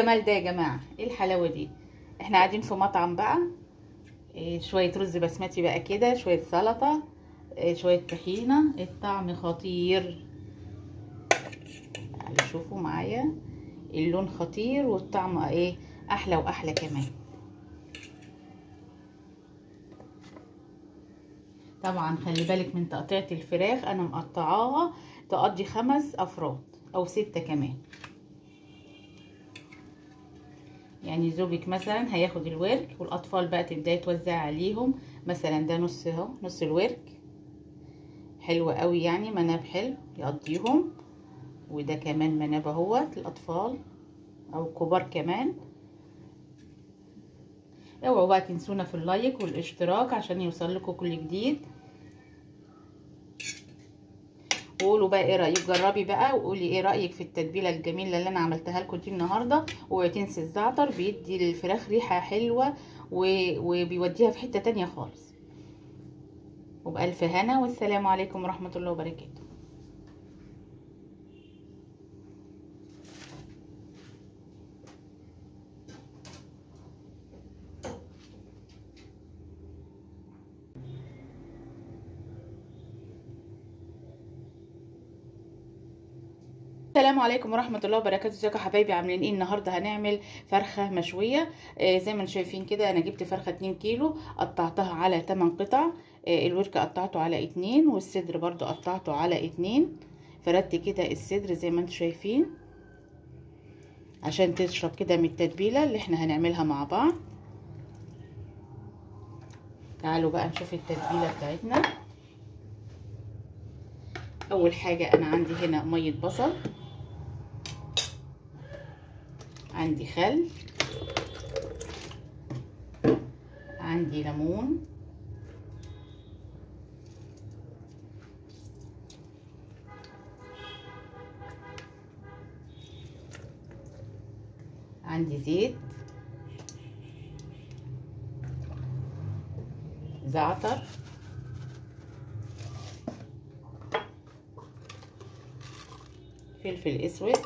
الجمال ده يا جماعه، ايه الحلاوه دي؟ احنا قاعدين في مطعم بقى. شويه رز بسمتي بقى كده، شويه سلطه، شويه طحينه، الطعم خطير. يعني شوفوا معايا، اللون خطير والطعم ايه احلى واحلى كمان. طبعا خلي بالك من تقطيعة الفراخ، انا مقطعاها تقضي 5 افراد او 6 كمان. يعني زوجك مثلا هياخد الورك، والاطفال بقى تبداي توزع عليهم. مثلا ده نص اهو، نص الورك حلو قوي، يعني مناب حلو يقضيهم. وده كمان مناب اهوت الاطفال او كبار كمان. اوعوا بقى تنسونا في اللايك والاشتراك عشان يوصل لكم كل جديد. وقولوا بقى ايه رايك، جربي بقى وقولي ايه رايك في التتبيله الجميله اللي انا عملتها لكم دي النهارده. اوعي تنسي الزعتر، بيدي للفراخ ريحه حلوه وبيوديها في حته تانية خالص. وبألف هنا، والسلام عليكم ورحمه الله وبركاته. السلام عليكم ورحمه الله وبركاته. ازيكم يا حبايبي، عاملين ايه؟ النهارده هنعمل فرخه مشويه. زي ما انتم شايفين كده، انا جبت فرخه 2 كيلو، قطعتها على 8 قطع. الورك قطعته على 2، والصدر برضو قطعته على 2. فردت كده الصدر زي ما انتم شايفين عشان تشرب كده من التتبيله اللي احنا هنعملها مع بعض. تعالوا بقى نشوف التتبيله بتاعتنا. اول حاجه انا عندي هنا ميه بصل، عندي خل، عندي ليمون، عندي زيت، زعتر، فلفل اسود،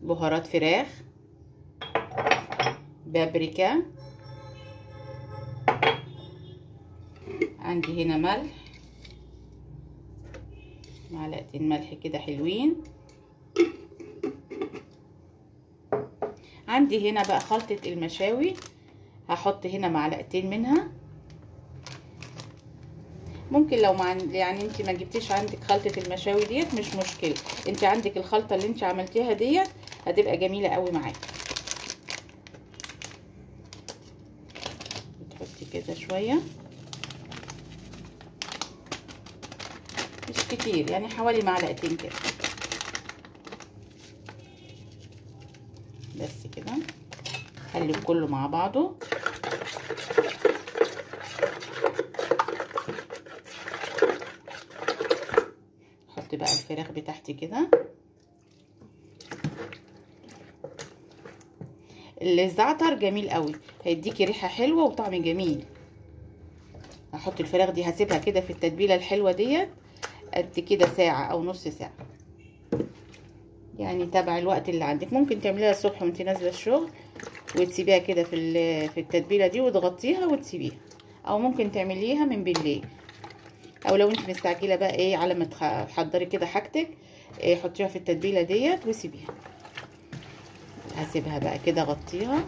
بهارات فراخ، بابريكا، عندي هنا ملح، معلقتين ملح كده حلوين. عندي هنا بقى خلطة المشاوي، هحط هنا معلقتين منها. ممكن لو يعني انت ما جبتيش عندك خلطة المشاوي ديت مش مشكلة، انت عندك الخلطة اللي انت عملتيها ديت هتبقى جميلة قوي معاكي. تحطي كده شوية، مش كتير، يعني حوالي معلقتين كده بس كده. قلب كله مع بعضه. احط بقى الفراخ بتاعتي كده. الزعتر جميل قوي، هيديكي ريحه حلوه وطعم جميل. هحط الفراخ دي، هسيبها كده في التتبيله الحلوه ديت قد كده ساعه او نص ساعه، يعني تبع الوقت اللي عندك. ممكن تعمليها الصبح وانت نازله الشغل وتسيبيها كده في التتبيله دي وتغطيها وتسيبيها، او ممكن تعمليها من بالليل، او لو انت مستعجله بقى ايه على ما تحضري كده حاجتك، حطيها في التتبيله ديت وسيبيها. هسيبها بقى كده اغطيها.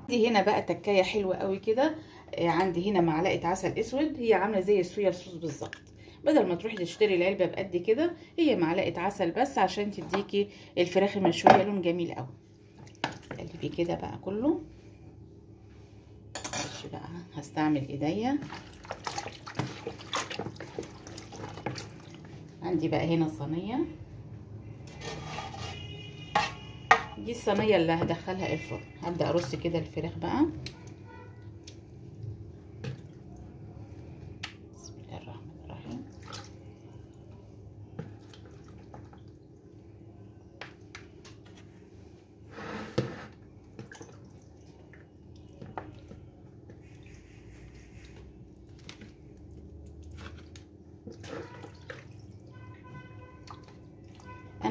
دي هنا بقى تكايه حلوه قوي كده. عندي هنا معلقه عسل اسود، هي عامله زي الصويا صوص بالظبط. بدل ما تروحي تشتري العلبه بقد كده، هي معلقه عسل بس عشان تديكي الفراخ المشويه لون جميل قوي. قلبي كده بقى كله. معلش بقى هستعمل ايديا. عندي بقى هنا صينيه، دي الصينيه اللي هدخلها الفرن. هبدا ارص كده الفراخ بقى. بسم الله الرحمن الرحيم.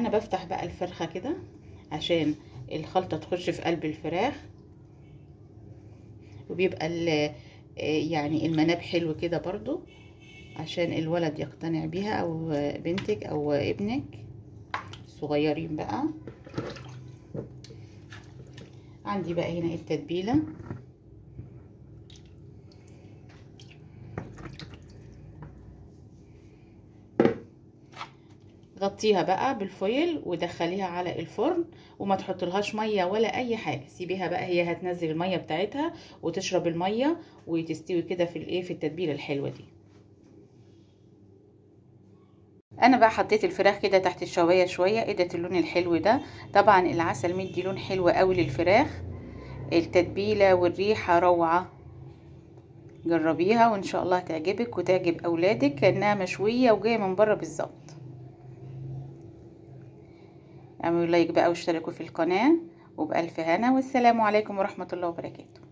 انا بفتح بقى الفرخة كده عشان الخلطة تخش في قلب الفراخ، وبيبقى يعني المناب حلو كده برضو عشان الولد يقتنع بيها، او بنتك او ابنك صغيرين بقى. عندي بقى هنا التتبيلة، غطيها بقى بالفويل ودخليها على الفرن، وما تحطلهاش ميه ولا اي حاجه، سيبيها بقى هي هتنزل الميه بتاعتها وتشرب الميه وتستوي كده في التتبيله الحلوه دي. انا بقى حطيت الفراخ كده تحت الشوايه شويه، ادت اللون الحلو ده. طبعا العسل مدي لون حلو قوي للفراخ، التتبيله والريحه روعه. جربيها وان شاء الله هتعجبك وتعجب اولادك، كانها مشويه وجايه من بره بالظبط. اعملوا لايك بقى واشتركوا في القناه، وبألف هنا، والسلام عليكم ورحمه الله وبركاته.